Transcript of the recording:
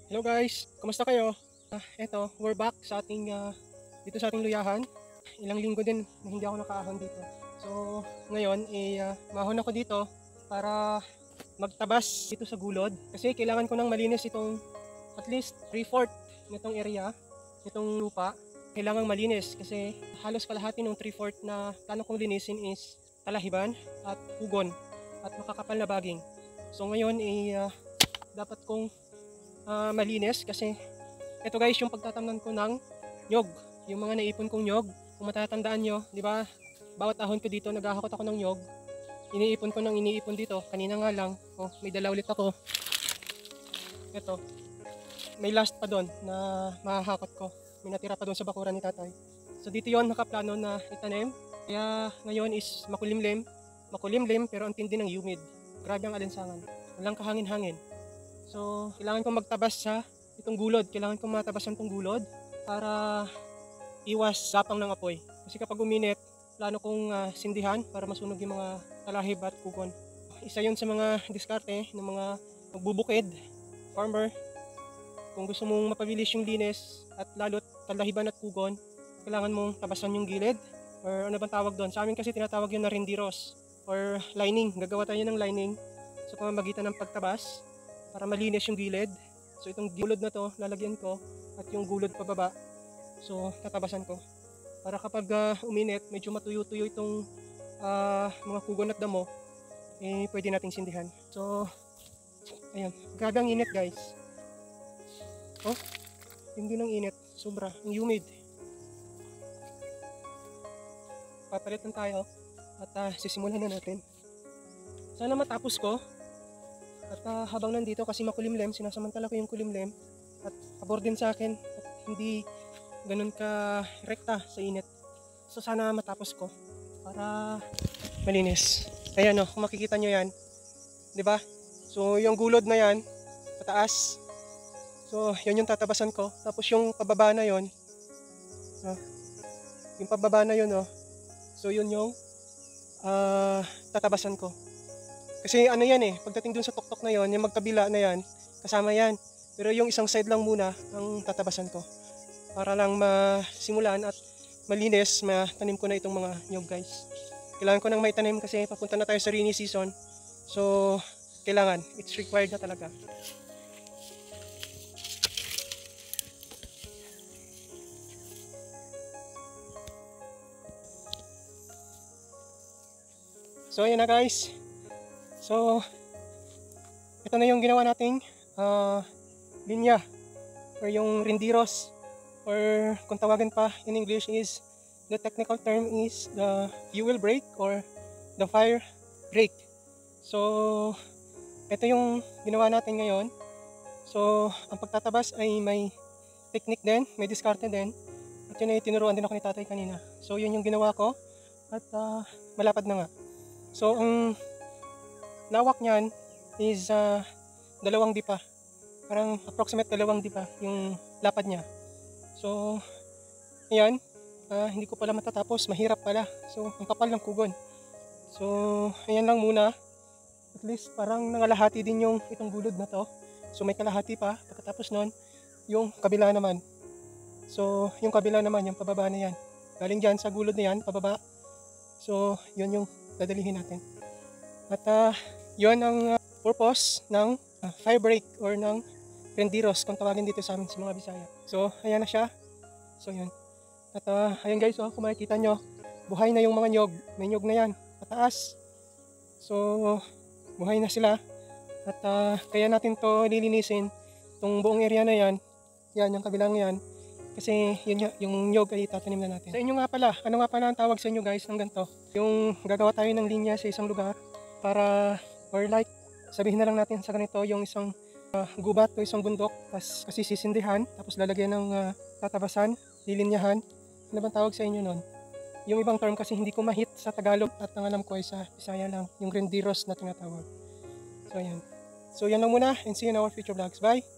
Hello guys, kumusta kayo? Eto, we're back sa ating dito sa ating luyahan. Ilang linggo din na hindi ako nakaahon dito. So, ngayon mahon ako dito para magtabas dito sa gulod kasi kailangan ko nang malinis itong at least 3/4 nitong area, nitong lupa. Kailangang malinis kasi halos kalahati ng 3/4 na plano kong linisin is talahiban at pugon at makakapal na baging. So ngayon dapat kong malinis kasi ito guys yung pagtatamnan ko ng nyog, yung mga naipon kong nyog. Kung matatandaan nyo, di ba, bawat ahon ko dito naghahakot ako ng nyog, iniipon ko ng iniipon dito. Kanina nga lang, may dala ulit ako. Ito, may last pa doon na mahahakot ko, may natira pa doon sa bakuran ni tatay. So dito yon nakaplano na itanim, kaya ngayon is makulimlim pero ang tindi ng humid. Grabe ang alinsangan, walang kahangin-hangin. So, kailangan kong magtabas sa itong gulod. Kailangan kong matabasan itong gulod para iwas sapang ng apoy. Kasi kapag uminit, plano kong sindihan para masunog yung mga talahib at kugon. Isa yun sa mga diskarte ng mga magbubukid, farmer. Kung gusto mong mapabilis yung linis at lalo't talahiban at kugon, kailangan mong tabasan yung gilid or ano bang tawag doon. Sa amin kasi tinatawag yun na rindiros or lining. Gagawa tayo ng lining sa pamamagitan ng pagtabas para malinis yung gilid. So itong gulod na to lalagyan ko at yung gulod pababa, so tatabasan ko para kapag uminit medyo matuyo-tuyo itong mga kugon at damo, pwede nating sindihan. So ayan, grabe ang init guys. Hindi ng init, sobra, ang humid. Papalitan tayo at sisimulan na natin. Sana matapos ko. At habang nandito kasi makulimlim, sinasamantala ko yung kulimlim at pabor din sa akin at hindi ganun ka rekta sa init. So sana matapos ko para malinis. Ayan kung makikita nyo yan, di ba? So yung gulod na yan, pataas. So yun yung tatabasan ko. Tapos yung pababa na yun, so yun yung tatabasan ko. Kasi ano yan pagdating dun sa tuktok na yon, yung magkabila na yan, kasama yan. Pero yung isang side lang muna ang tatabasan ko. Para lang masimulan at malinis, matanim ko na itong mga nyog guys. Kailangan ko nang maitanim kasi papunta na tayo sa rainy season. So, kailangan. It's required na talaga. So, ayan na guys. So, ito na yung ginawa nating linya or yung rindiros, or kung tawagan pa in English is, the technical term is the fuel brake or the fire brake. So, ito yung ginawa natin ngayon. So, ang pagtatabas ay may technique din, may diskarte din. At yun ay tinuruan din ako ni tatay kanina. So, yun yung ginawa ko at malapad na nga. So, ang lawak niyan is 2 dipa. Parang approximate 2 dipa yung lapad niya. So, ayan. Hindi ko pala matatapos. Mahirap pala. So, ang kapal ng kugon. So, ayan lang muna. At least parang nangalahati din yung itong gulod na to. So, may kalahati pa. Pagkatapos nun, yung kabila naman. So, yung kabila naman, yung pababa na yan. Galing dyan sa gulod na yan, pababa. So, yun yung dadalihin natin. At yun ang purpose ng fire brake or ng rendiros kung tawagin dito sa amin sa mga Bisaya. So ayan na siya. So yun. At ayan guys, kung makikita nyo, buhay na yung mga nyog. May nyog na yan, pataas. So buhay na sila. At kaya natin to lilinisin, itong buong area na yan. Yan, yung kabilang yan. Kasi yun yung nyog ay tatanim na natin. Sa inyo nga pala, ano nga pala ang tawag sa inyo guys ng ganito? Yung gagawa tayo ng linya sa isang lugar para, or like, sabihin na lang natin sa ganito, yung isang gubat o isang bundok, kasi sisindihan, tapos lalagyan ng tatabasan, lilinyahan. Ano bang tawag sa inyo nun? Yung ibang term kasi hindi ko mahit sa Tagalog at ang alam ko ay sa Bisaya lang, yung rendiros na tinatawag. So yan. So yan lang muna, and see you in our future vlogs. Bye!